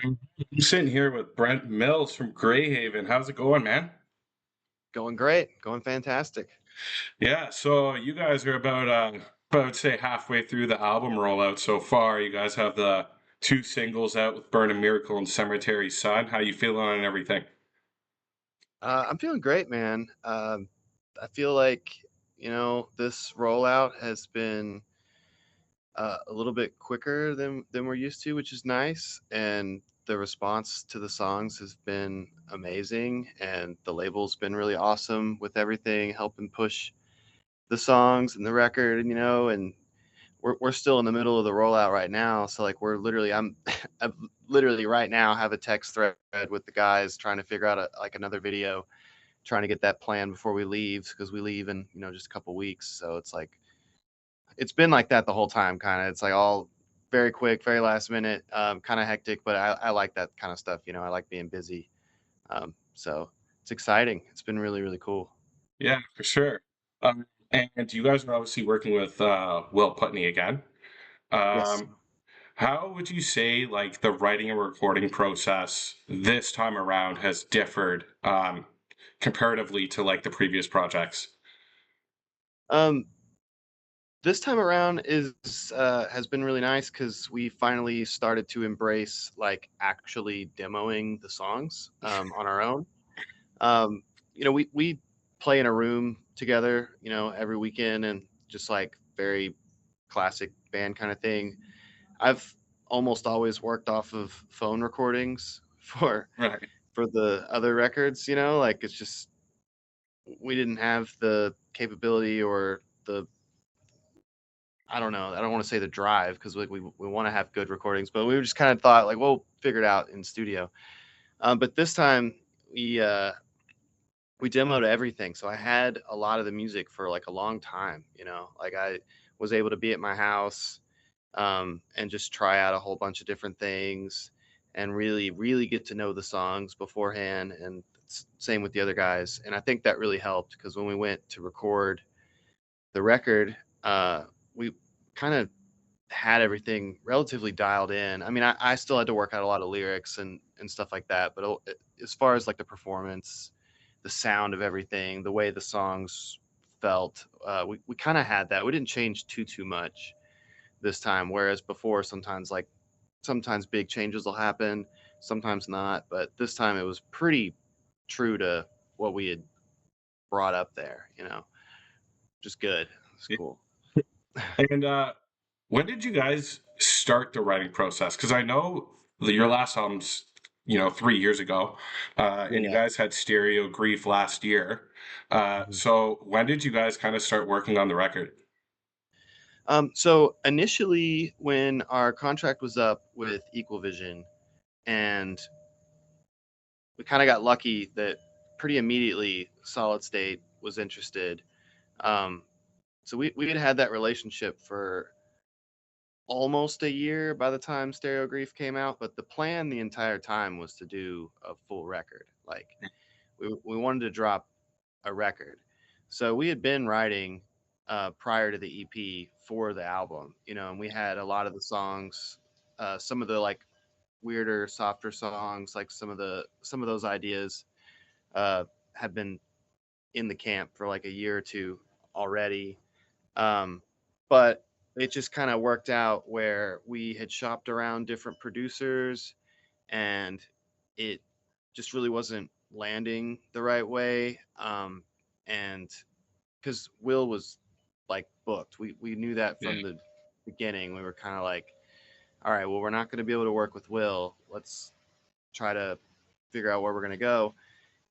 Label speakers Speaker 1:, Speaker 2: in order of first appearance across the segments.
Speaker 1: I'm sitting here with Brent Mills from Greyhaven. How's it going, man?
Speaker 2: Going great, going fantastic.
Speaker 1: Yeah, so you guys are about say halfway through the album rollout so far. You guys have the two singles out with Burn a Miracle and Cemetery Sun. How you feeling on everything?
Speaker 2: I'm feeling great, man. I feel like, this rollout has been a little bit quicker than we're used to, which is nice. And the response to the songs has been amazing. And the label's been really awesome with everything, helping push the songs and the record, and we're still in the middle of the rollout right now. So like we're literally I literally right now have a text thread with the guys trying to figure out like another video, trying to get that plan before we leave because we leave in just a couple weeks. So it's like it's been like that the whole time, kind of. It's like all very quick, very last minute, kind of hectic, but I like that kind of stuff. I like being busy. So it's exciting. It's been really really cool.
Speaker 1: Yeah, for sure. And you guys are obviously working with Will Putney again.
Speaker 2: Yes.
Speaker 1: Um, how would you say like the writing and recording process this time around has differed comparatively to like the previous projects?
Speaker 2: Um, this time around is has been really nice because we finally started to embrace like actually demoing the songs on our own. Um, we play in a room together, every weekend, and just like very classic band kind of thing. I've almost always worked off of phone recordings
Speaker 1: Right.
Speaker 2: for the other records, like it's just we didn't have the capability or the I don't know. I don't want to say the drive because we want to have good recordings, but we just kind of thought like, we'll figure it out in studio. But this time we uh, we demoed everything, so I had a lot of the music for like a long time. Like I was able to be at my house and just try out a whole bunch of different things and really really get to know the songs beforehand. And same with the other guys, and I think that really helped because when we went to record the record, we kind of had everything relatively dialed in. I mean, I still had to work out a lot of lyrics and stuff like that, but as far as like the performance, the sound of everything, the way the songs felt, we kind of had that. We didn't change too much this time, whereas before sometimes big changes will happen, sometimes not, but this time it was pretty true to what we had brought up there. Just good. It's cool.
Speaker 1: And when did you guys start the writing process? Because I know your last album's 3 years ago, and you
Speaker 2: Yeah.
Speaker 1: guys had Stereo Grief last year. So when did you guys kind of start working on the record?
Speaker 2: So initially, when our contract was up with Equal Vision, and we kind of got lucky that pretty immediately Solid State was interested. Um, so we had had that relationship for almost a year by the time Stereo Grief came out, but the plan the entire time was to do a full record. Like we wanted to drop a record. So we had been writing prior to the EP for the album, and we had a lot of the songs, some of the like weirder, softer songs, like some of those ideas uh, had been in the camp for like a year or two already. Um, but it just kind of worked out where we had shopped around different producers and it just really wasn't landing the right way. And because Will was like booked, we knew that
Speaker 1: Yeah.
Speaker 2: from the beginning. We were kind of like, all right, well, we're not going to be able to work with Will. Let's try to figure out where we're going to go.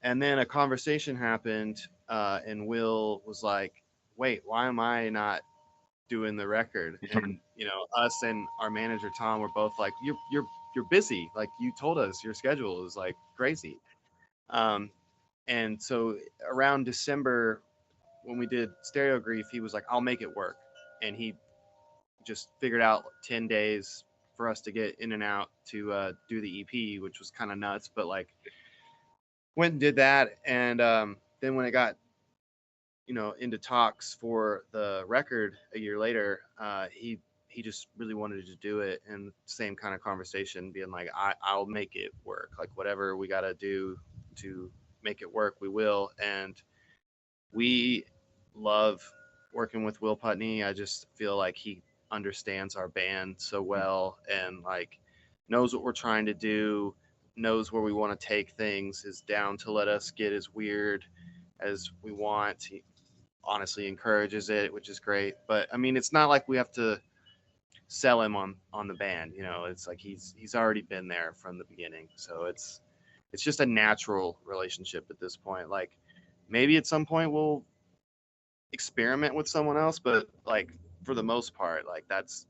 Speaker 2: And then a conversation happened, and Will was like, wait, why am I not doing the record? And us and our manager Tom were both like, you're busy. Like you told us your schedule is like crazy. Um, and so around December, when we did Stereo Grief, he was like, I'll make it work. And he just figured out 10 days for us to get in and out to do the EP, which was kind of nuts. But like, went and did that. And then when it got, into talks for the record a year later, he he just really wanted to do it, and same kind of conversation, being like, I'll make it work. Like whatever we got to do to make it work, we will. And we love working with Will Putney. I just feel like he understands our band so well, and like knows what we're trying to do, knows where we want to take things, is down to let us get as weird as we want. He honestly encourages it, which is great. But I mean, it's not like we have to sell him on the band. You know, it's like he's already been there from the beginning. So it's just a natural relationship at this point. Like maybe at some point we'll experiment with someone else, but like for the most part, like that's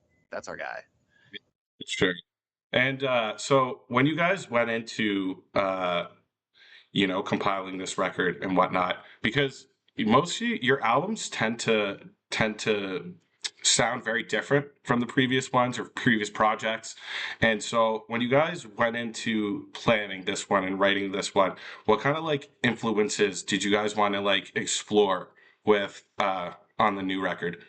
Speaker 2: our guy.
Speaker 1: Sure. And so when you guys went into compiling this record and whatnot, because mostly your albums tend to sound very different from the previous ones or previous projects. And so when you guys went into planning this one and writing this one, what kind of like influences did you guys want to like explore with on the new record?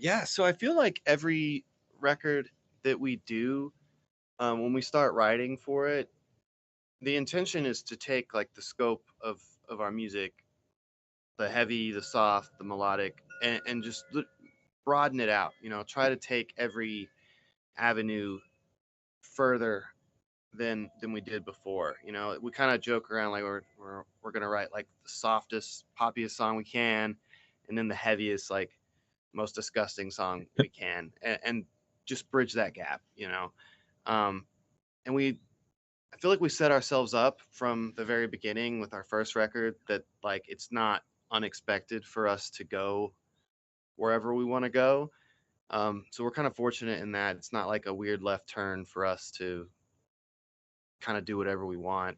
Speaker 2: Yeah, so I feel like every record that we do, when we start writing for it, the intention is to take like the scope of our music, the heavy, the soft, the melodic, and just broaden it out. You know, try to take every avenue further than we did before. You know, we kind of joke around like we're gonna write like the softest, poppiest song we can, and then the heaviest, like most disgusting song we can, and just bridge that gap. You know, um, and I feel like we set ourselves up from the very beginning with our first record that like it's not unexpected for us to go wherever we want to go. So we're kind of fortunate in that it's not like a weird left turn for us to kind of do whatever we want.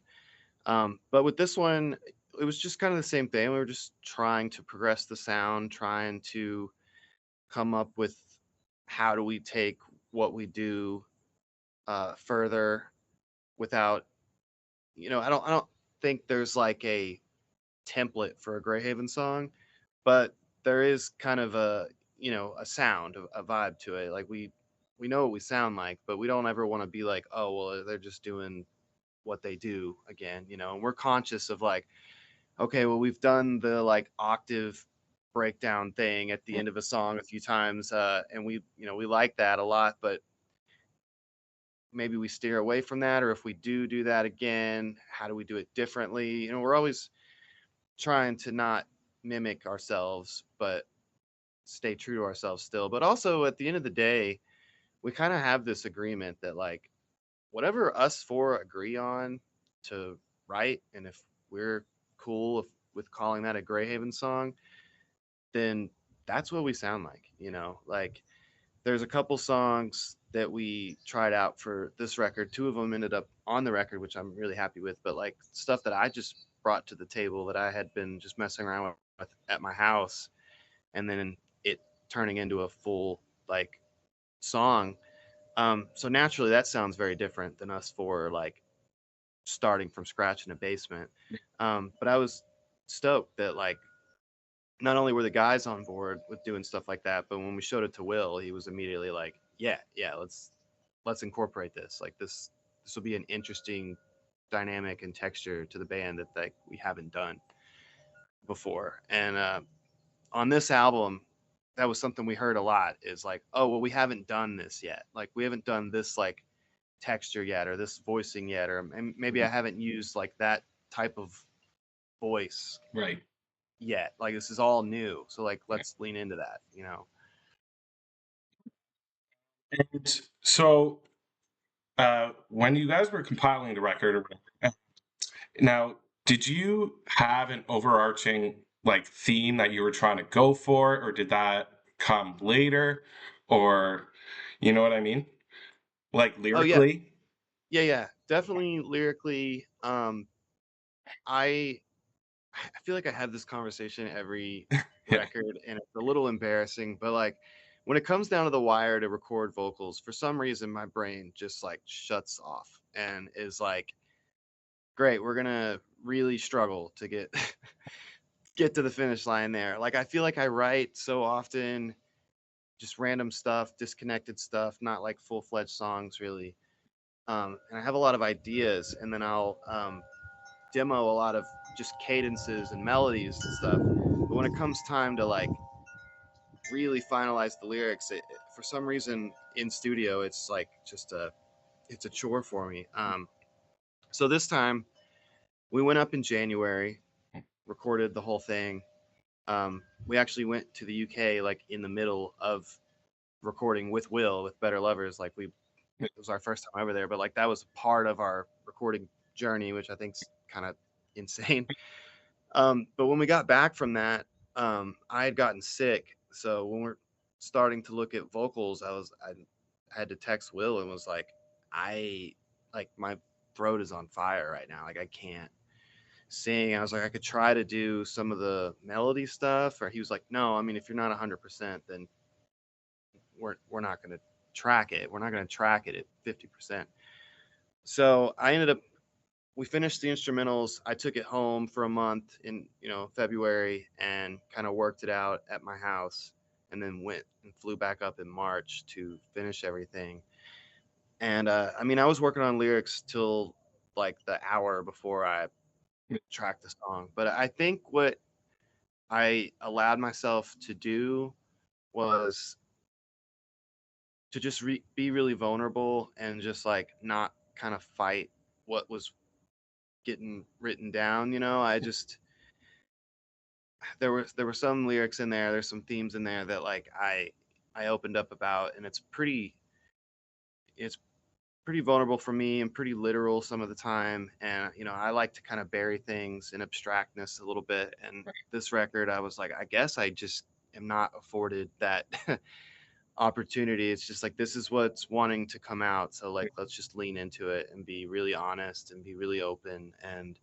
Speaker 2: But with this one, it was just kind of the same thing. We were just trying to progress the sound, trying to come up with how do we take what we do further without, I don't think there's like a template for a Greyhaven song, but there is kind of a sound, a vibe to it. Like we know what we sound like, but we don't ever want to be like, oh well, they're just doing what they do again, and we're conscious of like, okay, well, we've done the like octave breakdown thing at the end of a song a few times, and we like that a lot, but maybe we steer away from that, or if we do that again, how do we do it differently? We're always trying to not mimic ourselves, but stay true to ourselves still. But also at the end of the day, we kind of have this agreement that like whatever us four agree on to write, and if we're cool with calling that a Greyhaven song, then that's what we sound like. Like there's a couple songs that we tried out for this record. Two of them ended up on the record, which I'm really happy with, but like stuff that I just brought to the table that I had been just messing around with at my house, and then it turning into a full like song. So naturally that sounds very different than us four like starting from scratch in a basement. But I was stoked that like not only were the guys on board with doing stuff like that, but when we showed it to Will, he was immediately like, yeah, let's incorporate this. Like this will be an interesting dynamic and texture to the band that like we haven't done before. And on this album, that was something we heard a lot, is like, oh well, we haven't done this yet. Like we haven't done this like texture yet, or this voicing yet, or maybe I haven't used like that type of voice
Speaker 1: Right.
Speaker 2: yet. Like this is all new, so like
Speaker 1: Right.
Speaker 2: let's lean into that.
Speaker 1: And so when you guys were compiling the record or whatever, now did you have an overarching like theme that you were trying to go for, or did that come later, or you know what I mean? Like
Speaker 2: Oh yeah,
Speaker 1: lyrically?
Speaker 2: yeah, definitely lyrically. I I feel like I have this conversation every
Speaker 1: Yeah.
Speaker 2: record, and it's a little embarrassing, but like when it comes down to the wire to record vocals, for some reason my brain just like shuts off and is like, great, we're gonna really struggle to get get to the finish line there. Like I feel like I write so often just random stuff, disconnected stuff, not like full-fledged songs really. And I have a lot of ideas, and then I'll demo a lot of just cadences and melodies and stuff. But when it comes time to like really finalize the lyrics, for some reason in studio, it's like just it's a chore for me. So this time we went up in January, recorded the whole thing. We actually went to the UK like in the middle of recording with Will with Better Lovers. Like it was our first time over there, but like that was part of our recording journey, which I think's kind of insane. But when we got back from that, I had gotten sick. So when we're starting to look at vocals, I had to text Will and was like, I like my throat is on fire right now. Like I can't sing. I was like, I could try to do some of the melody stuff. Or he was like, no, I mean, if you're not 100%, then we're not going to track it. We're not going to track it at 50%. So we finished the instrumentals. I took it home for a month in, February and kind of worked it out at my house, and then went and flew back up in March to finish everything. And I mean, I was working on lyrics till like the hour before I tracked the song. But I think what I allowed myself to do was to just be really vulnerable and just like not kind of fight what was getting written down. I just there were some lyrics in there. There's some themes in there that like I opened up about, and it's pretty vulnerable for me and pretty literal some of the time. And I like to kind of bury things in abstractness a little bit. And this record, I was like, I guess I just am not afforded that opportunity. It's just like this is what's wanting to come out. So like let's just lean into it and be really honest and be really open and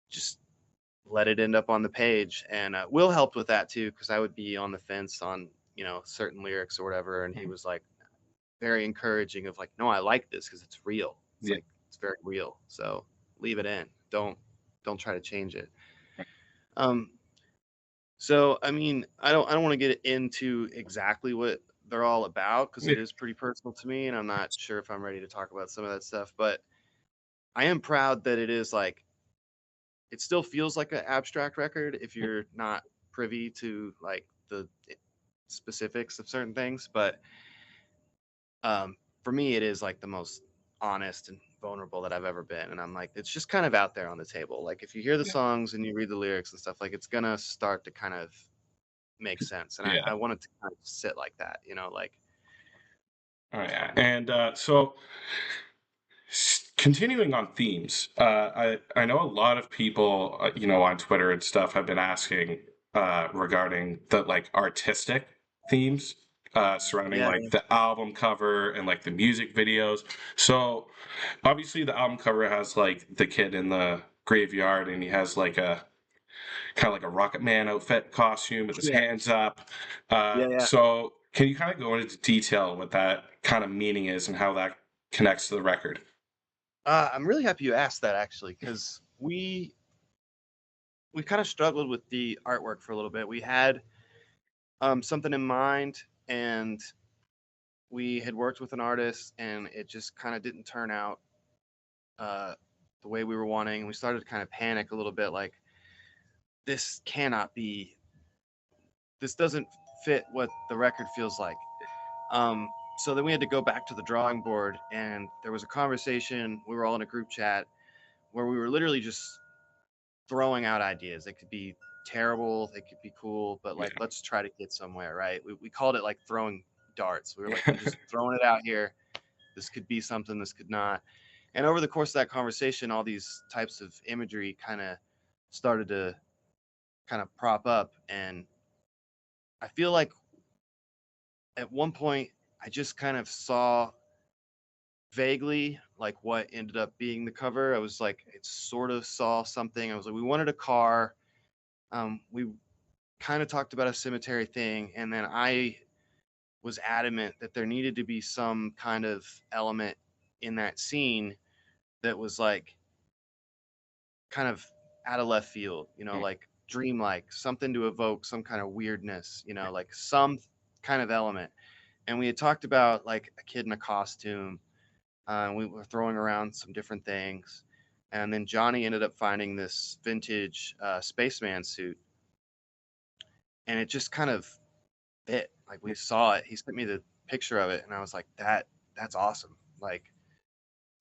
Speaker 2: just let it end up on the page. And Will helped with that too, because I would be on the fence on certain lyrics or whatever, and he was like very encouraging of like, no, I like this because it's real. It's
Speaker 1: Yeah.
Speaker 2: like it's very real. So leave it in. Don't try to change it. Um, so I mean, I don't want to get into exactly what they're all about because
Speaker 1: Yeah.
Speaker 2: it is pretty personal to me, and I'm not sure if I'm ready to talk about some of that stuff. But I am proud that it is like it still feels like an abstract record if you're not privy to like the specifics of certain things. But for me, it is like the most honest and vulnerable that I've ever been. And I'm like, it's just kind of out there on the table. Like if you hear the songs and you read the lyrics and stuff, like it's gonna start to kind of make sense. And
Speaker 1: Yeah.
Speaker 2: I want it to kind of sit like that, like.
Speaker 1: Oh, yeah. And so continuing on themes, I know a lot of people, on Twitter and stuff have been asking regarding the like artistic themes surrounding
Speaker 2: Yeah,
Speaker 1: like the album cover and like the music videos. So obviously the album cover has like the kid in the graveyard, and he has like a kind of like a Rocket Man outfit costume with his
Speaker 2: yeah,
Speaker 1: hands up.
Speaker 2: yeah.
Speaker 1: So can you kind of go into detail what that kind of meaning is and how that connects to the record?
Speaker 2: I'm really happy you asked that actually, because we kind of struggled with the artwork for a little bit. We had something in mind, and we had worked with an artist, and it just kind of didn't turn out uh, the way we were wanting. We started to kind of panic a little bit, like this cannot be, this doesn't fit what the record feels like. Um, so then we had to go back to the drawing board, and there was a conversation. We were all in a group chat where we were literally just throwing out ideas. They could be terrible, they could be cool, but like
Speaker 1: Yeah.
Speaker 2: let's try to get somewhere, right? We called it like throwing darts. We were like, we're just throwing it out here. This could be something, this could not. And over the course of that conversation, all these types of imagery kind of started to kind of prop up. And I feel like at one point I just kind of saw vaguely like what ended up being the cover. I was like, it sort of saw something. I was like, we wanted a car. We kind of talked about a cemetery thing, and then I was adamant that there needed to be some kind of element in that scene that was like kind of out of left field, like dreamlike, something to evoke some kind of weirdness, like some kind of element. And we had talked about like a kid in a costume. We were throwing around some different things. And then Johnny ended up finding this vintage spaceman suit. And it just kind of fit. Like we saw it. He sent me the picture of it. And I was like, that's awesome. Like,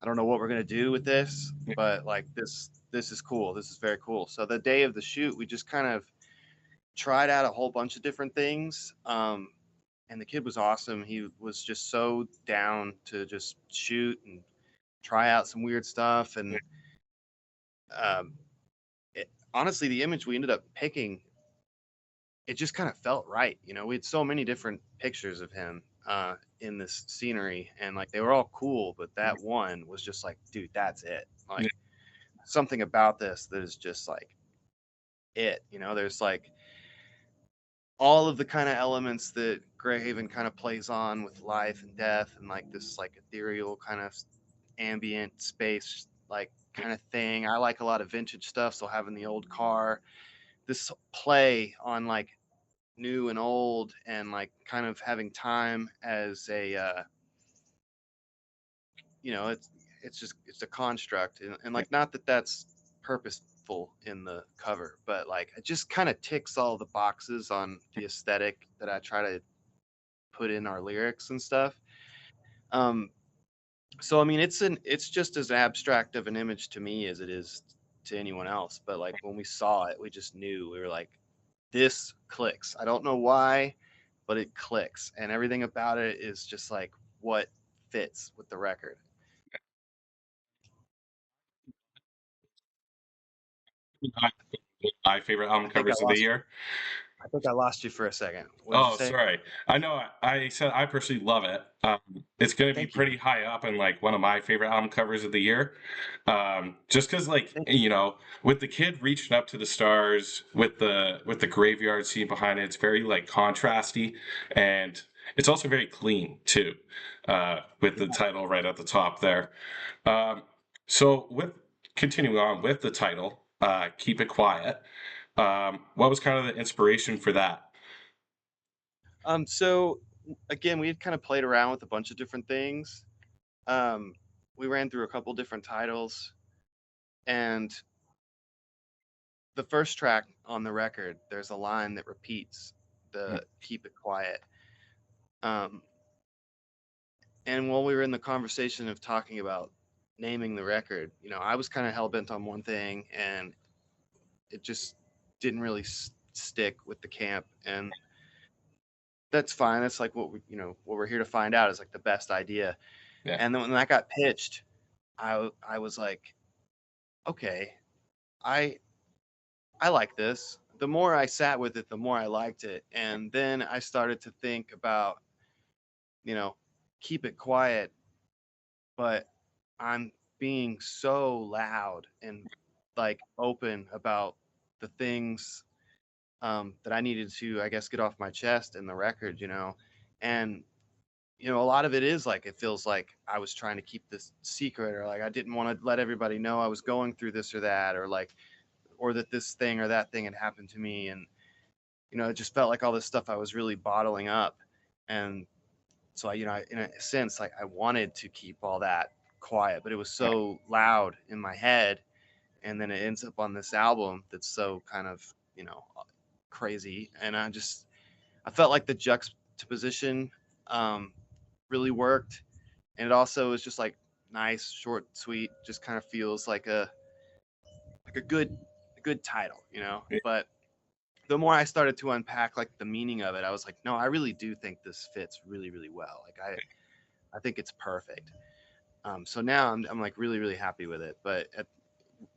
Speaker 2: I don't know what we're gonna do with this, but like this is cool. This is very cool. So the day of the shoot, we just kind of tried out a whole bunch of different things. And the kid was awesome. He was just so down to just shoot and try out some weird stuff. And um, honestly, the image we ended up picking, it just kind of felt right. You know, we had so many different pictures of him in this scenery, and like they were all cool, but that one was just like, dude, that's it. Like something about this that is just like it. You know, there's like all of the kind of elements that Greyhaven kind of plays on with life and death and like this like ethereal kind of ambient space like kind of thing. I like a lot of vintage stuff, so having the old car, this play on like new and old and like kind of having time as a you know, it's just it's a construct and like not that that's purposeful in the cover, but like it just kind of ticks all the boxes on the aesthetic that I try to put in our lyrics and stuff. Um, so I mean, it's just as abstract of an image to me as it is to anyone else. But like when we saw it, we just knew we were like, this clicks. I don't know why, but it clicks, and everything about it is just like what fits with the record.
Speaker 1: My favorite album
Speaker 2: I think I
Speaker 1: covers of the
Speaker 2: lost.
Speaker 1: year.
Speaker 2: I think I lost you for a second. What did you
Speaker 1: Oh,
Speaker 2: say?
Speaker 1: sorry. I know I said I personally love it. It's going to be
Speaker 2: Thank you.
Speaker 1: pretty high up in like one of my favorite album covers of the year. Just because, like,
Speaker 2: Thank you.
Speaker 1: you know, with the kid reaching up to the stars, with the graveyard scene behind it, it's very like contrasty, and it's also very clean too, with the
Speaker 2: Yeah.
Speaker 1: title right at the top there. Um, so with continuing on with the title, "Keep It Quiet." What was kind of the inspiration for that?
Speaker 2: So again, we had kind of played around with a bunch of different things. Um, we ran through a couple different titles, and the first track on the record, there's a line that repeats the "Keep It Quiet." Um, and while we were in the conversation of talking about naming the record, you know, I was kind of hell bent on one thing, and it just didn't really stick with the camp, and that's fine. That's like what we, you know, what we're here to find out is like the best idea.
Speaker 1: Yeah.
Speaker 2: And then when that got pitched, I was like, okay, I I like this. The more I sat with it, the more I liked it. And then I started to think about, you know, keep it quiet, but I'm being so loud and like open about the things that I needed to, I guess, get off my chest in the record, you know. And you know, a lot of it is like it feels like I was trying to keep this secret, or like I didn't want to let everybody know I was going through this or that, or like, or that this thing or that thing had happened to me. And, you know, it just felt like all this stuff I was really bottling up. And so, I, you know, in a sense, like I wanted to keep all that quiet, but it was so loud in my head. And then it ends up on this album that's so kind of, you know, crazy. And I felt like the juxtaposition um, really worked, and it also is just like nice, short, sweet. Just kind of feels like a good title, you know. But the more I started to unpack like the meaning of it, I was like, no, I really do think this fits really, really well. Like I think it's perfect. So now I'm like really, really happy with it. But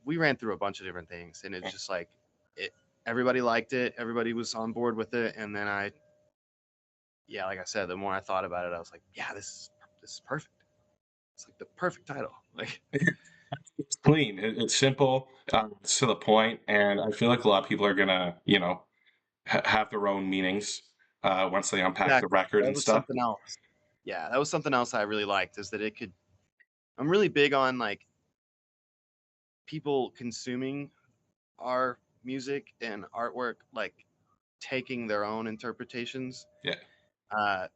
Speaker 2: we ran through a bunch of different things, and it's just like it. Everybody liked it. Everybody was on board with it, and then yeah, like I said, the more I thought about it, I was like, yeah, this is perfect. It's like the perfect title. Like,
Speaker 1: It's clean. It's simple. It's to the point, and I feel like a lot of people are gonna, you know, have their own meanings once they unpack the
Speaker 2: exactly.
Speaker 1: record
Speaker 2: That
Speaker 1: and
Speaker 2: was
Speaker 1: stuff.
Speaker 2: something else. Yeah, that was something else I really liked is that it could. I'm really big on like people consuming our music and artwork, like taking their own interpretations.
Speaker 1: Yeah,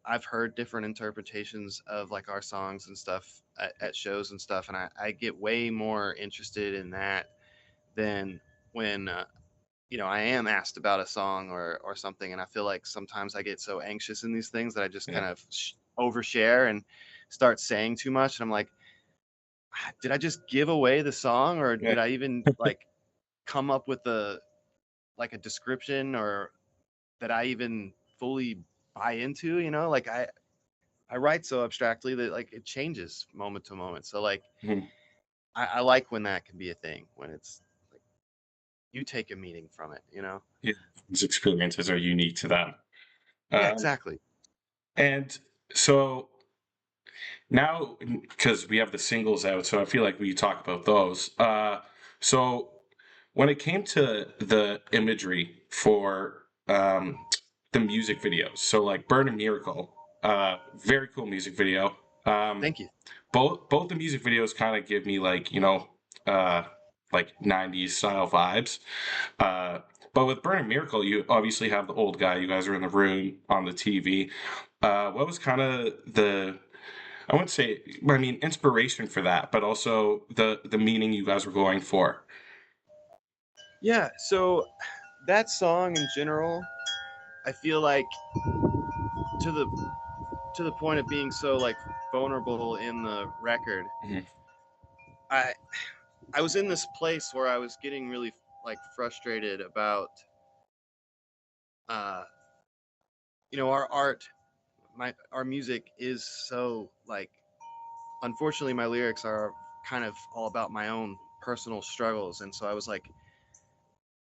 Speaker 2: I've heard different interpretations of like our songs and stuff at shows and stuff, and I get way more interested in that than when I am asked about a song or something, and I feel like sometimes I get so anxious in these things that I just
Speaker 1: Yeah.
Speaker 2: kind of overshare and start saying too much, and I'm like, did I just give away the song, or
Speaker 1: Yeah.
Speaker 2: did I even like come up with a description or that I even fully buy into? Like I write so abstractly that like it changes moment to moment. So like
Speaker 1: Mhm.
Speaker 2: I like when that can be a thing, when it's like you take a meaning from it.
Speaker 1: Yeah. These experiences are unique to them.
Speaker 2: Yeah,
Speaker 1: Um,
Speaker 2: exactly.
Speaker 1: and so now, because we have the singles out, so I feel like we talk about those. So when it came to the imagery for the music videos, so like Burn a Miracle, very cool music video. Um,
Speaker 2: Thank you.
Speaker 1: both the music videos kind of give me like uh, like 90s style vibes. Uh, but with Burn a Miracle, you obviously have the old guy. You guys are in the room on the TV. What was kind of the I wouldn't say, I mean, inspiration for that, but also the meaning you guys were going for.
Speaker 2: Yeah, so that song in general, I feel like to the to the point of being so like vulnerable in the record,
Speaker 1: Mhm.
Speaker 2: I I was in this place where I was getting really like frustrated about uh our art, our music is so like, unfortunately my lyrics are kind of all about my own personal struggles, and so I was like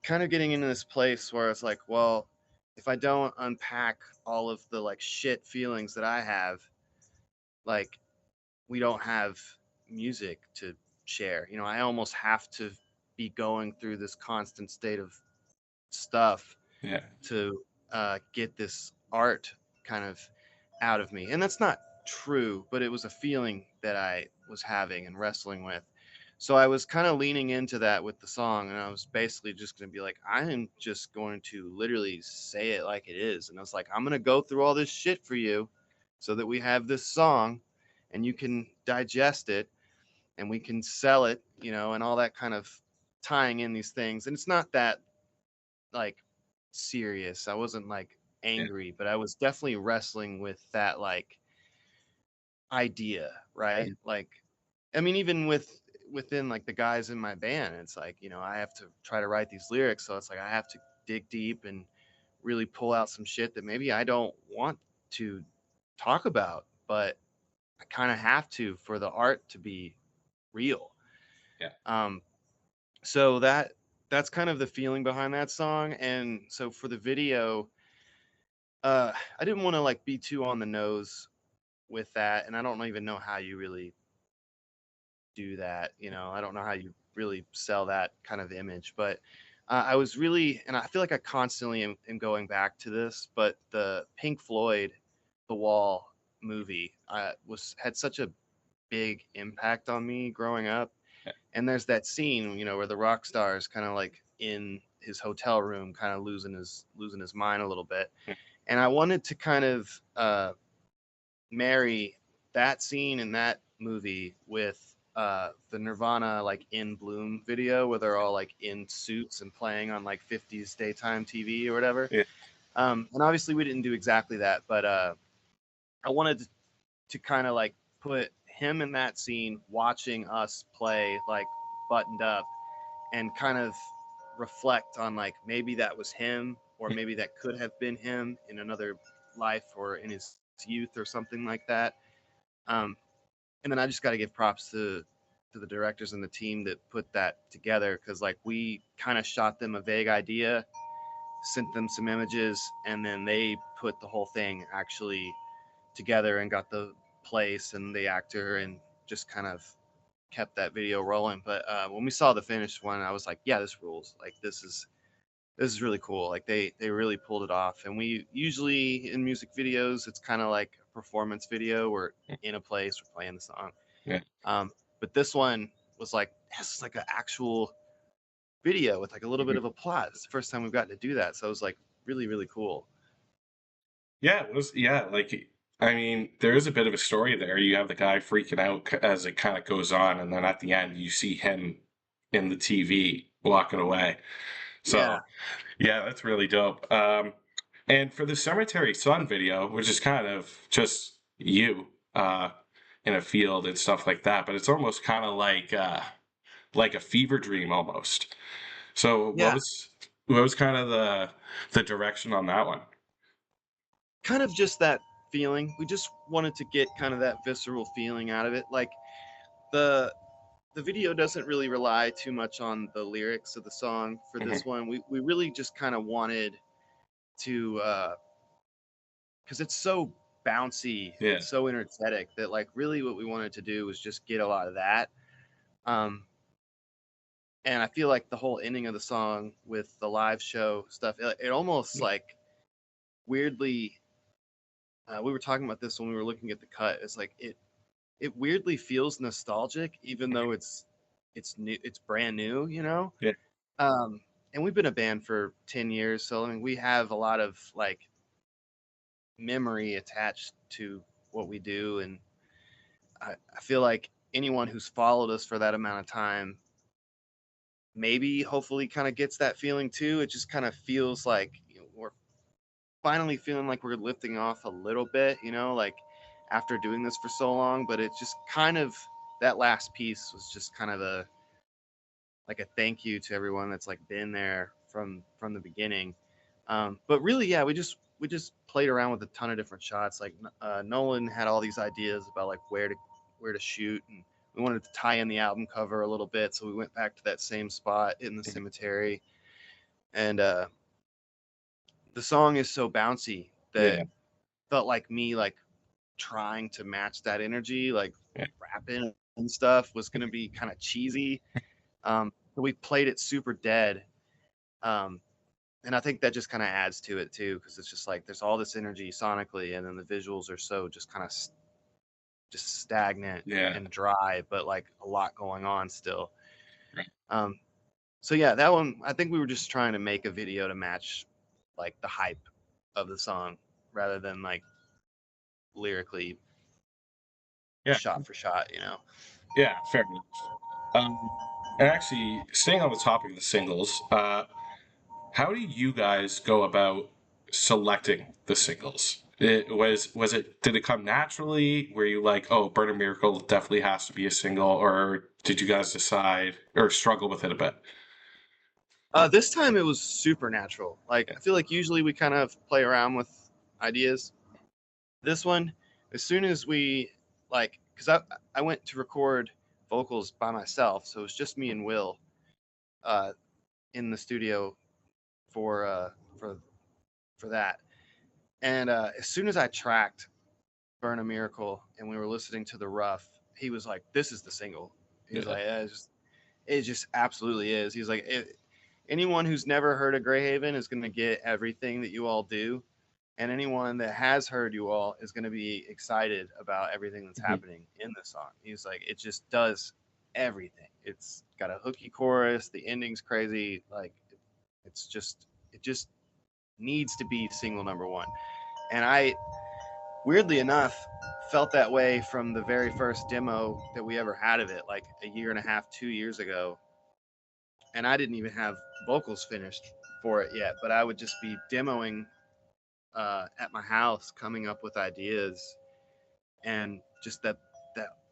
Speaker 2: kind of getting into this place where it's like, well, if I don't unpack all of the like shit feelings that I have, like we don't have music to share. I almost have to be going through this constant state of stuff
Speaker 1: Yeah.
Speaker 2: to get this art kind of out of me. And that's not true, but it was a feeling that I was having and wrestling with. So I was kind of leaning into that with the song, and I was basically just going to be like, I am just going to literally say it like it is. And I was like, I'm going to go through all this shit for you so that we have this song and you can digest it and we can sell it, and all that kind of tying in these things. And it's not that like serious. I wasn't like
Speaker 1: Yeah.
Speaker 2: angry, but I was definitely wrestling with that like idea, right? Like, I mean, even within like the guys in my band, it's like, I have to try to write these lyrics, so it's like I have to dig deep and really pull out some shit that maybe I don't want to talk about, but I kind of have to for the art to be real.
Speaker 1: Yeah.
Speaker 2: Um, so that's kind of the feeling behind that song. And so for the video, I didn't want to like be too on the nose with that, and I don't even know how you really do that. I don't know how you really sell that kind of image, but I was really, and I feel like I constantly am going back to this, but the Pink Floyd, The Wall movie had such a big impact on me growing up.
Speaker 1: Yeah.
Speaker 2: And there's that scene, where the rock star is kind of like in his hotel room, kind of losing his mind a little bit. And I wanted to kind of marry that scene in that movie with the Nirvana like In Bloom video where they're all like in suits and playing on like 50s daytime TV or whatever.
Speaker 1: Yeah.
Speaker 2: And obviously we didn't do exactly that, but I wanted to kind of like put him in that scene watching us play like buttoned up and kind of reflect on like maybe that was him or maybe that could have been him in another life or in his youth or something like that. Um, and then I just got to give props to the directors and the team that put that together, because like we kind of shot them a vague idea, sent them some images, and then they put the whole thing actually together and got the place and the actor and just kind of kept that video rolling. But when we saw the finished one, I was like, yeah, this rules. Like this is really cool. Like they really pulled it off. And we usually in music videos, it's kind of like a performance video. We're in a place, we're playing the song.
Speaker 1: Yeah.
Speaker 2: Um, but this one was like, this is like an actual video with like a little bit
Speaker 1: Mhm.
Speaker 2: of a plot. It's the first time we've gotten to do that, so it was like really really cool.
Speaker 1: Yeah, it was, yeah, like, I mean, there is a bit of a story there. You have the guy freaking out as it kind of goes on, and then at the end, you see him in the TV walking away.
Speaker 2: Yeah.
Speaker 1: So, yeah, that's really dope. And for the Cemetery Sun video, which is kind of just you in a field and stuff like that, but it's almost kind of like a fever dream almost. So,
Speaker 2: Yeah.
Speaker 1: what was kind of the direction on that one?
Speaker 2: Kind of just that feeling. We just wanted to get kind of that visceral feeling out of it. Like the the video doesn't really rely too much on the lyrics of the song for
Speaker 1: Hmm.
Speaker 2: this one. We really just kind of wanted to because it's so bouncy and
Speaker 1: Yeah,
Speaker 2: so energetic that like really what we wanted to do was just get a lot of that. Um, and I feel like the whole ending of the song with the live show stuff, it almost like weirdly. We were talking about this when we were looking at the cut. It's like it weirdly feels nostalgic, even though it's new, it's brand new, you know.
Speaker 1: yeah,
Speaker 2: Um, and we've been a band for 10 years, so I mean we have a lot of like memory attached to what we do, and I feel like anyone who's followed us for that amount of time maybe hopefully kind of gets that feeling too. It just kind of feels like we're finally feeling like we're lifting off a little bit, you know, like after doing this for so long. But it just kind of that last piece was just kind of a like a thank you to everyone that's like been there from the beginning. But really, yeah, we just played around with a ton of different shots. Like Nolan had all these ideas about like where to shoot, and we wanted to tie in the album cover a little bit, so we went back to that same spot in the
Speaker 1: mhm,
Speaker 2: cemetery. And the song is so bouncy that
Speaker 1: yeah,
Speaker 2: felt like me like trying to match that energy, like
Speaker 1: yeah,
Speaker 2: rapping and stuff was gonna be kind of cheesy. So we played it super dead. Um, and I think that just kind of adds to it too, because it's just like there's all this energy sonically, and then the visuals are so just kind of just stagnant
Speaker 1: yeah.
Speaker 2: and dry, but like a lot going on still.
Speaker 1: Right.
Speaker 2: Um, so yeah, that one I think we were just trying to make a video to match like the hype of the song rather than like lyrically
Speaker 1: Yeah,
Speaker 2: shot for shot, you know.
Speaker 1: yeah, fair enough. Um, and actually, staying on the topic of the singles, how do you guys go about selecting the singles? Did it come naturally? Were you like, oh, Burn a Miracle definitely has to be a single, or did you guys decide or struggle with it a bit?
Speaker 2: This time it was supernatural. Like
Speaker 1: Yeah,
Speaker 2: I feel like usually we kind of play around with ideas. This one, as soon as we like, because I went to record vocals by myself, so it was just me and Will uh, in the studio for uh, for for that. And as soon as I tracked "Burn a Miracle" and we were listening to the rough, he was like, "This is the single." He's
Speaker 1: yeah,
Speaker 2: like, yeah, it just absolutely is. He's like, anyone who's never heard of Greyhaven is going to get everything that you all do, and anyone that has heard you all is going to be excited about everything that's
Speaker 1: mhm,
Speaker 2: happening in the song. He's like, it just does everything. It's got a hooky chorus. The ending's crazy. Like, it just needs to be single number one. And I, weirdly enough, felt that way from the very first demo that we ever had of it, like a year and a half, 2 years ago. And I didn't even have vocals finished for it yet, but I would just be demoing at my house, coming up with ideas, and just that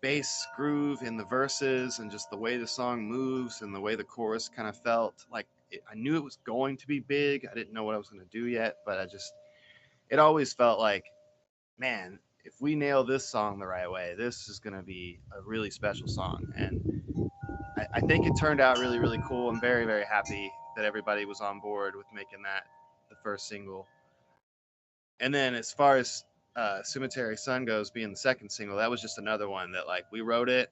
Speaker 2: bass groove in the verses, and just the way the song moves, and the way the chorus kind of felt like I knew it was going to be big. I didn't know what I was going to do yet, but it always felt like, man, if we nail this song the right way, this is going to be a really special song. And I think it turned out really, really cool. I'm very, very happy that everybody was on board with making that the first single. And then as far as Cemetery Sun goes, being the second single, that was just another one that like we wrote it,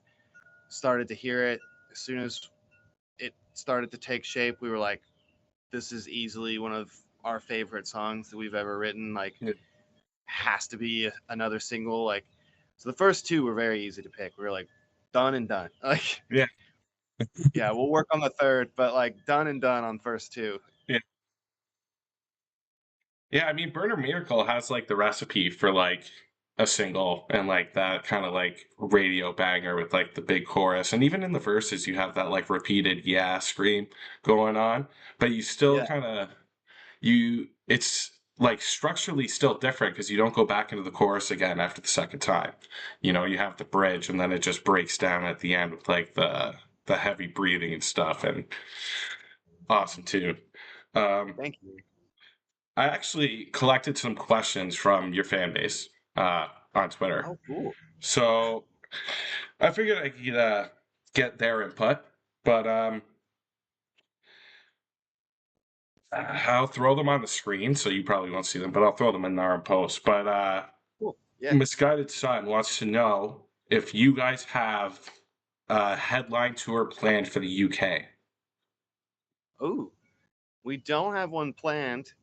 Speaker 2: started to hear it. As soon as it started to take shape, we were like, this is easily one of our favorite songs that we've ever written. Like,
Speaker 1: yeah,
Speaker 2: has to be another single. Like, so the first two were very easy to pick. We were like, done and done. Like,
Speaker 1: yeah,
Speaker 2: yeah, we'll work on the third, but like done and done on first two.
Speaker 1: yeah. Yeah, I mean, Burner Miracle has like the recipe for like a single and like that kind of like radio banger with like the big chorus. And even in the verses, you have that like repeated yeah scream going on, but you still
Speaker 2: Yeah.
Speaker 1: kind of, it's like structurally still different because you don't go back into the chorus again after the second time. You have the bridge and then it just breaks down at the end with like the heavy breathing and stuff, and awesome too. Um,
Speaker 2: Thank you.
Speaker 1: I actually collected some questions from your fan base on Twitter.
Speaker 2: Oh, cool.
Speaker 1: So I figured I could get their input, but I'll throw them on the screen, so you probably won't see them, but I'll throw them in our post. But
Speaker 2: Cool. Yeah.
Speaker 1: Misguided Son wants to know if you guys have a headline tour planned for the UK.
Speaker 2: Oh, we don't have one planned.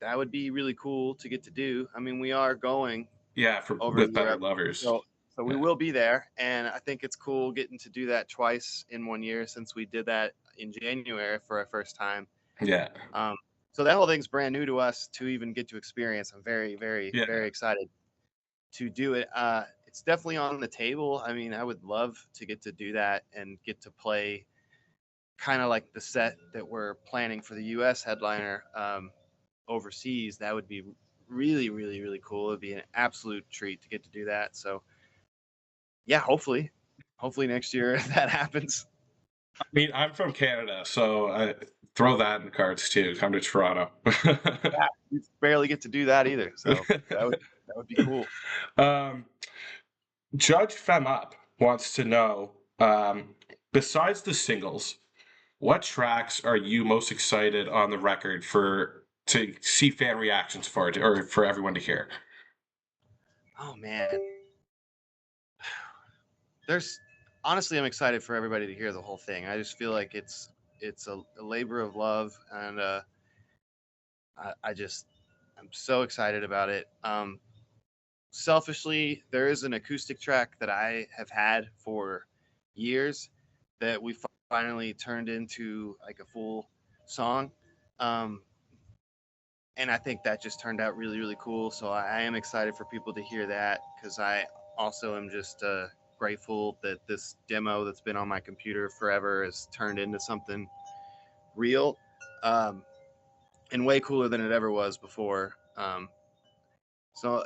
Speaker 2: That would be really cool to get to do. I mean, we are going
Speaker 1: Yeah,
Speaker 2: over to
Speaker 1: with Better
Speaker 2: Europe,
Speaker 1: Lovers.
Speaker 2: so we
Speaker 1: Yeah.
Speaker 2: will be there, and I think it's cool getting to do that twice in 1 year since we did that in January for our first time.
Speaker 1: Yeah.
Speaker 2: Um, so that whole thing's brand new to us to even get to experience. I'm very, very,
Speaker 1: Yeah.
Speaker 2: very excited to do it. It's definitely on the table. I mean, I would love to get to do that and get to play kind of like the set that we're planning for the U.S. headliner overseas. That would be really, really, really cool. It'd be an absolute treat to get to do that. So, yeah, hopefully next year that happens.
Speaker 1: I mean, I'm from Canada, so I throw that in the cards too. Come to Toronto.
Speaker 2: Yeah, we barely get to do that either. So that would be cool.
Speaker 1: um, Judge Fem Up wants to know, besides the singles, what tracks are you most excited on the record for to see fan reactions for it, or for everyone to hear?
Speaker 2: Oh man, there's honestly, I'm excited for everybody to hear the whole thing. I just feel like it's a labor of love, and I'm so excited about it. Selfishly, there is an acoustic track that I have had for years that we finally turned into like a full song. Um, and I think that just turned out really, really cool. So I am excited for people to hear that because I also am just grateful that this demo that's been on my computer forever has turned into something real, um, and way cooler than it ever was before. So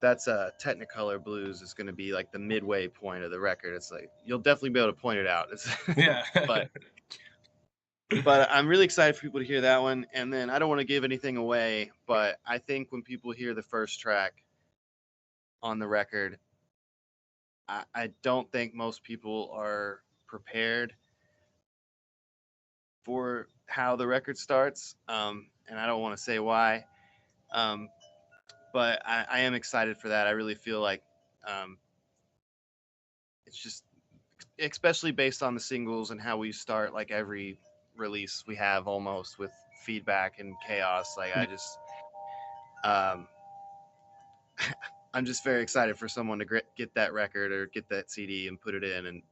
Speaker 2: that's Technicolor Blues is going to be like the midway point of the record. It's like you'll definitely be able to point it out.
Speaker 1: Yeah.
Speaker 2: but but I'm really excited for people to hear that one. And then I don't want to give anything away, but I think when people hear the first track on the record, I don't think most people are prepared for how the record starts. And I don't want to say why, um, but I am excited for that. I really feel like um, it's just, especially based on the singles and how we start like every release we have almost with feedback and chaos. Like um, I'm just very excited for someone to get that record or get that CD and put it in, and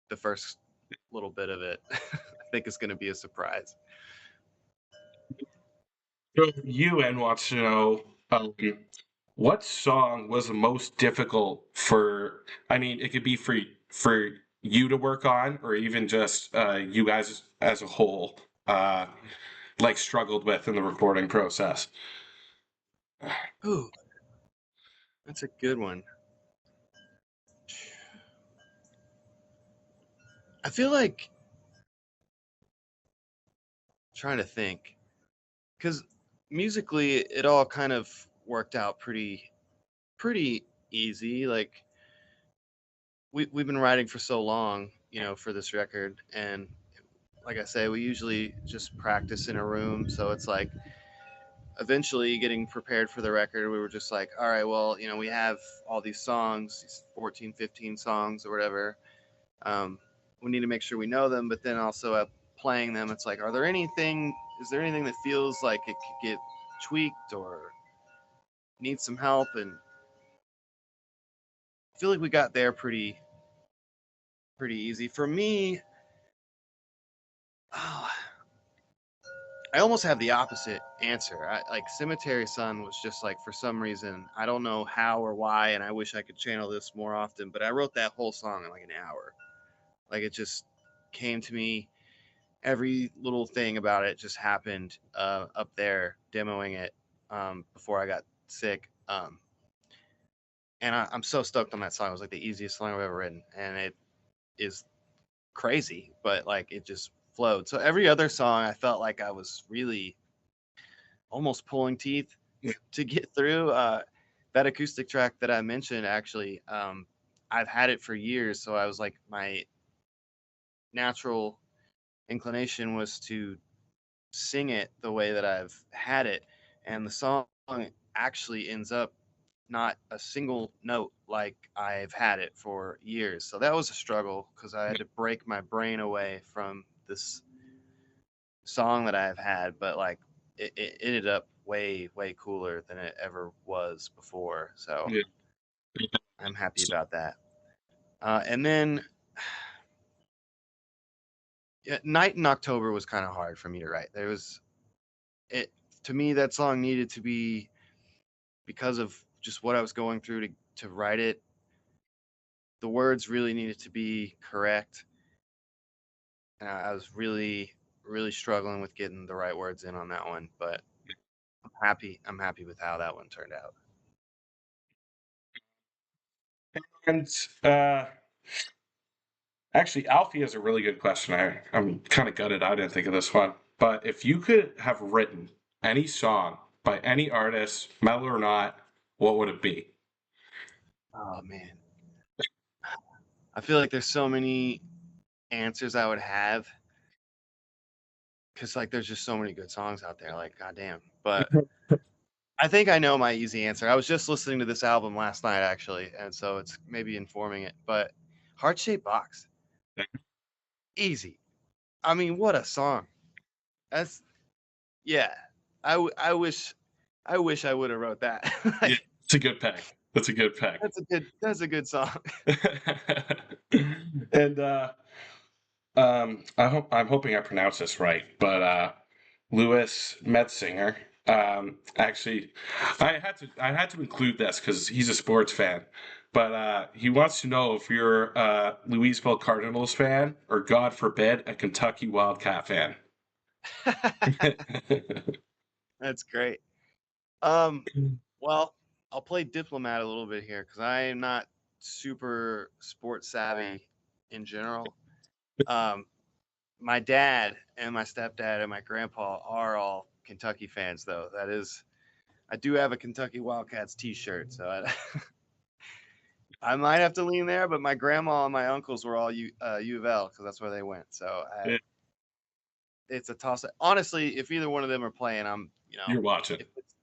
Speaker 2: the first little bit of it, I think is going to be a surprise.
Speaker 1: So UN wants to know, what song was the most difficult for? I mean, it could be for you to work on, or even just you guys as a whole, like struggled with in the recording process.
Speaker 2: Ooh, that's a good one. I feel like trying to think because musically it all kind of worked out pretty easy. Like we've been writing for so long, for this record, and like I say, we usually just practice in a room. So it's like eventually getting prepared for the record, we were just like, all right, well, we have all these songs, these 14, 15 songs or whatever. Um, we need to make sure we know them, but then also playing them, it's like, is there anything that feels like it could get tweaked or needs some help? And I feel like we got there pretty easy. For me, oh, I almost have the opposite answer. Like Cemetery Sun was just like, for some reason, I don't know how or why, and I wish I could channel this more often, but I wrote that whole song in like an hour. Like it just came to me. Every little thing about it just happened up there demoing it before I got sick. And I'm so stoked on that song. It was like the easiest song I've ever written, and it is crazy, but like it just flowed. So every other song, I felt like I was really almost pulling teeth
Speaker 1: Yeah.
Speaker 2: to get through. That acoustic track that I mentioned, actually, I've had it for years. So I was like, my natural inclination was to sing it the way that I've had it. And the song actually ends up not a single note like I've had it for years. So that was a struggle because I had to break my brain away from this song that I've had, but like it ended up way, way cooler than it ever was before. So
Speaker 1: Yeah.
Speaker 2: I'm happy about that. And then yeah, Night in October was kind of hard for me to write. There was it to me that song needed to be, because of just what I was going through to write it. The words really needed to be correct, and I was really, really struggling with getting the right words in on that one. But I'm happy. I'm happy with how that one turned out.
Speaker 1: And actually, Alfie has a really good question. I'm kind of gutted I didn't think of this one. But if you could have written any song by any artist, metal or not, what would it be?
Speaker 2: Oh man, I feel like there's so many answers I would have because like there's just so many good songs out there. Like goddamn, but I think I know my easy answer. I was just listening to this album last night actually, and so it's maybe informing it. But Heart Shaped Box, easy. I mean, what a song. That's yeah. I wish I would have wrote that.
Speaker 1: Yeah,
Speaker 2: Like
Speaker 1: it's a good pick. That's a good pick.
Speaker 2: that's a good song.
Speaker 1: And I'm hoping I pronounce this right, but Louis Metzinger. Actually, I had to include this because he's a sports fan, but he wants to know if you're a Louisville Cardinals fan or, God forbid, a Kentucky Wildcat fan.
Speaker 2: That's great. Well, I'll play diplomat a little bit here because I am not super sports savvy in general. Um, my dad and my stepdad and my grandpa are all Kentucky fans, though. That is, I do have a Kentucky Wildcats T-shirt, so I might have to lean there. But my grandma and my uncles were all U of L because that's where they went. So
Speaker 1: Yeah,
Speaker 2: it's a toss. Honestly, if either one of them are playing, I'm
Speaker 1: you're watching.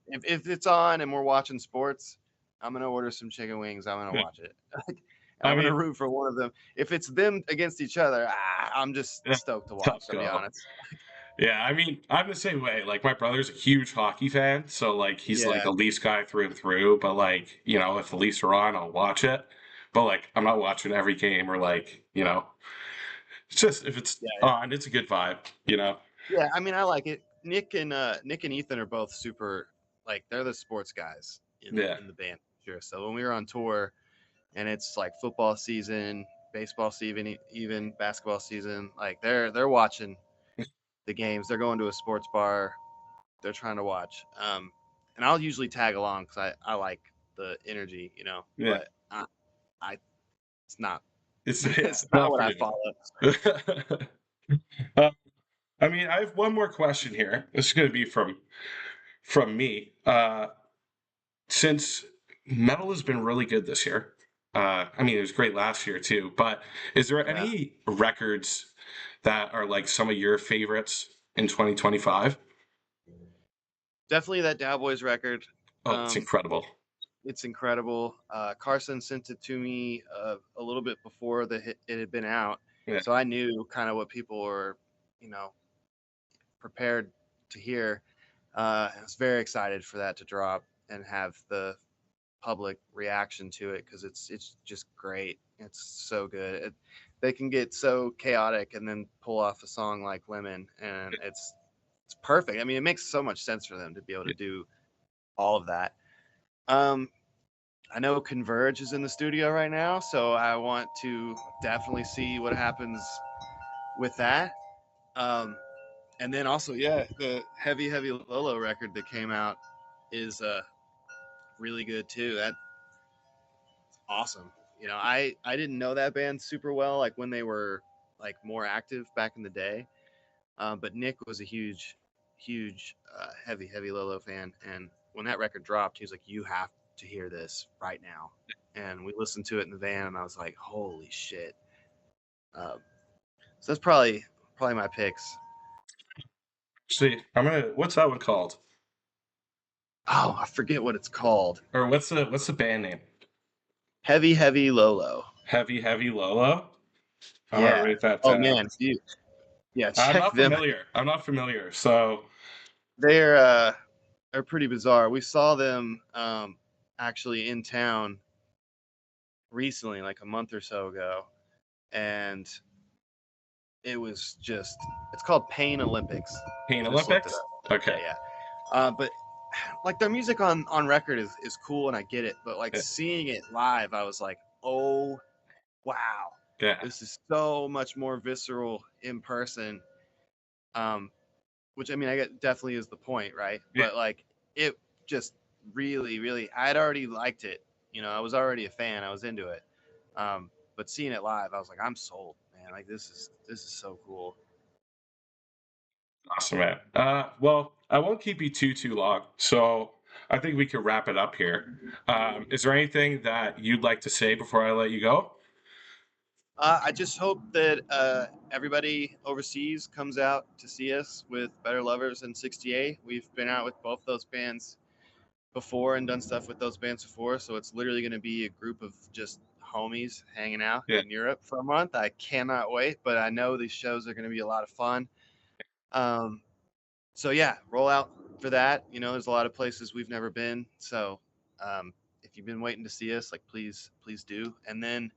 Speaker 2: if it's on and we're watching sports, I'm gonna order some chicken wings. I'm gonna
Speaker 1: Yeah.
Speaker 2: watch it. And
Speaker 1: I
Speaker 2: I'm gonna
Speaker 1: mean,
Speaker 2: root for one of them. If it's them against each other, I'm just
Speaker 1: yeah,
Speaker 2: stoked to
Speaker 1: tough
Speaker 2: watch. To be
Speaker 1: go.
Speaker 2: honest.
Speaker 1: Yeah, I mean, I'm the same way. Like, my brother's a huge hockey fan, so like he's like
Speaker 2: Yeah,
Speaker 1: a Leafs guy through and through. But like, if the Leafs are on, I'll watch it. But like, I'm not watching every game or like, it's just if it's
Speaker 2: yeah,
Speaker 1: on, it's a good vibe.
Speaker 2: yeah. I mean, I like it. Nick and Ethan are both super. Like they're the sports guys
Speaker 1: Yeah,
Speaker 2: in the band, sure. So when we were on tour, and it's like football season, baseball season, even basketball season, like they're watching the games. They're going to a sports bar. They're trying to watch. And I'll usually tag along because I like the energy,
Speaker 1: yeah.
Speaker 2: But I it's not
Speaker 1: It's
Speaker 2: it's not
Speaker 1: not
Speaker 2: what
Speaker 1: for
Speaker 2: I
Speaker 1: you.
Speaker 2: follow.
Speaker 1: uh, I mean, I have one more question here. This is going to be from me. Since metal has been really good this year, I mean, it was great last year too. But is there
Speaker 2: Yeah,
Speaker 1: any records that are like some of your favorites in 2025?
Speaker 2: definitely that Cowboys record.
Speaker 1: Oh, it's
Speaker 2: Um,
Speaker 1: incredible.
Speaker 2: it's incredible. Carson sent it to me a little bit before it had been out,
Speaker 1: Yeah,
Speaker 2: so I knew kind of what people were, you know, prepared to hear. I was very excited for that to drop and have the public reaction to it because it's just great. It's so good. They can get so chaotic and then pull off a song like Lemon, and it's it's perfect. I mean, it makes so much sense for them to be able to do all of that. I know Converge is in the studio right now, so I want to definitely see what happens with that. And then also, yeah, the Heavy Lolo record that came out is really good too. That's awesome. You know, I didn't know that band super well, like when they were like more active back in the day. But Nick was a huge Heavy Lolo fan, and when that record dropped, he was like, "You have to hear this right now." And we listened to it in the van, and I was like, "Holy shit!" So that's probably my picks.
Speaker 1: See, what's that one called?
Speaker 2: Oh, I forget what it's called.
Speaker 1: Or what's the band name?
Speaker 2: Heavy Lolo.
Speaker 1: Heavy Lolo? I'm gonna
Speaker 2: Yeah.
Speaker 1: write that
Speaker 2: Oh
Speaker 1: down.
Speaker 2: man, yeah,
Speaker 1: I'm
Speaker 2: check
Speaker 1: not
Speaker 2: them.
Speaker 1: familiar. I'm not familiar. So
Speaker 2: They're pretty bizarre. We saw them actually in town recently, like a month or so ago, and it was just, it's called Pain Olympics.
Speaker 1: Pain
Speaker 2: I just looked it
Speaker 1: Olympics?
Speaker 2: up.
Speaker 1: Okay.
Speaker 2: Yeah. But like their music on record is cool and I get it, but like
Speaker 1: Yeah.
Speaker 2: seeing it live, I was like, oh wow,
Speaker 1: Yeah.
Speaker 2: this is so much more visceral in person. Which I mean, I get definitely is the point, right?
Speaker 1: Yeah.
Speaker 2: But like it just really, I'd already liked it. You know, I was already a fan. I was into it. But seeing it live, I was like, I'm sold, man. Like this is so cool.
Speaker 1: Awesome, man. Well, I won't keep you too long, so I think we could wrap it up here. Is there anything that you'd like to say before I let you go?
Speaker 2: I just hope that everybody overseas comes out to see us with Better Lovers and 68. We've been out with both those bands before and done stuff with those bands before, so it's literally going to be a group of just homies hanging out
Speaker 1: Yeah.
Speaker 2: in Europe for a month. I cannot wait, but I know these shows are going to be a lot of fun. So yeah, roll out for that. You know, there's a lot of places we've never been, so if you've been waiting to see us, like please do. And then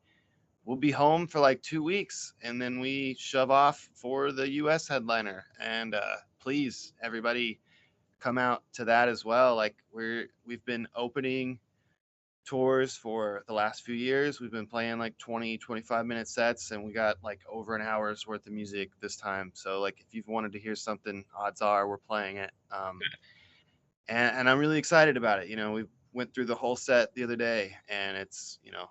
Speaker 2: we'll be home for like 2 weeks, and then we shove off for the US headliner. And please everybody come out to that as well. Like we've been opening tours for the last few years. We've been playing like 20-25 minute sets, and we got like over an hour's worth of music this time. So like if you've wanted to hear something, odds are we're playing it. And I'm really excited about it. You know, we went through the whole set the other day, and it's, you know,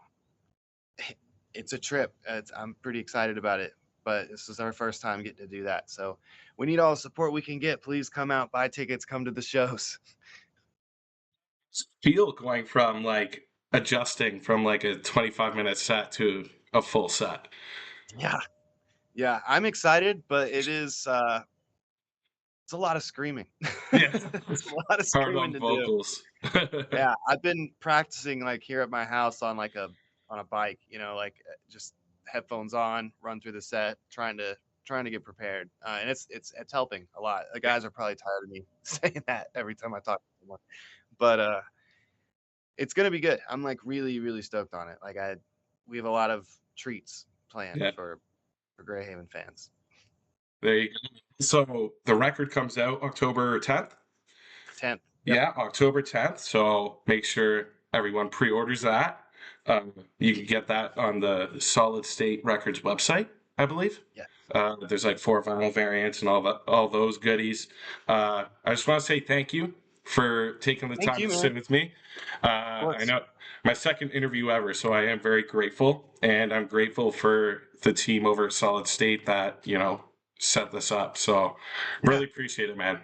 Speaker 2: it's a trip. I'm pretty excited about it, but this is our first time getting to do that. So we need all the support we can get. Please come out, buy tickets, come to the shows.
Speaker 1: Feel going from like adjusting from like a 25-minute set to a full set.
Speaker 2: Yeah, I'm excited, but it's a lot of screaming.
Speaker 1: Yeah.
Speaker 2: It's a lot of
Speaker 1: Hard
Speaker 2: screaming
Speaker 1: on
Speaker 2: to do.
Speaker 1: vocals.
Speaker 2: Yeah, I've been practicing like here at my house on like a bike, you know, like just headphones on, run through the set, trying to get prepared, and it's helping a lot. The guys are probably tired of me saying that every time I talk to someone, but it's gonna be good. I'm like really stoked on it. Like we have a lot of treats planned
Speaker 1: Yeah.
Speaker 2: for Greyhaven fans.
Speaker 1: There you go. So the record comes out October 10th.
Speaker 2: 10th. Yep.
Speaker 1: Yeah, October 10th. So make sure everyone pre-orders that. You can get that on the Solid State Records website, I believe.
Speaker 2: Yeah.
Speaker 1: There's like 4 vinyl variants and all those goodies. I just want to say thank you for taking the
Speaker 2: Thank
Speaker 1: time
Speaker 2: you,
Speaker 1: to
Speaker 2: man.
Speaker 1: sit with me.
Speaker 2: Of
Speaker 1: I
Speaker 2: course.
Speaker 1: know my second interview ever, so I am very grateful, and I'm grateful for the team over at Solid State that set this up. So really appreciate it, man.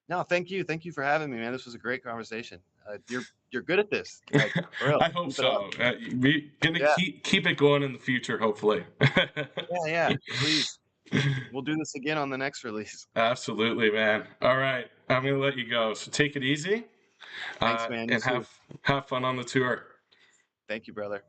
Speaker 2: No, thank you. Thank you for having me, man. This was a great conversation. You're good at this. Like, for real.
Speaker 1: I hope
Speaker 2: Keep it up.
Speaker 1: so. We're gonna
Speaker 2: Yeah.
Speaker 1: keep it going in the future, hopefully.
Speaker 2: Yeah. Please. We'll do this again on the next release.
Speaker 1: Absolutely, man. All right, I'm gonna let you go. So take it easy,
Speaker 2: Thanks, man. You
Speaker 1: and
Speaker 2: too.
Speaker 1: have fun on the tour.
Speaker 2: Thank you, brother.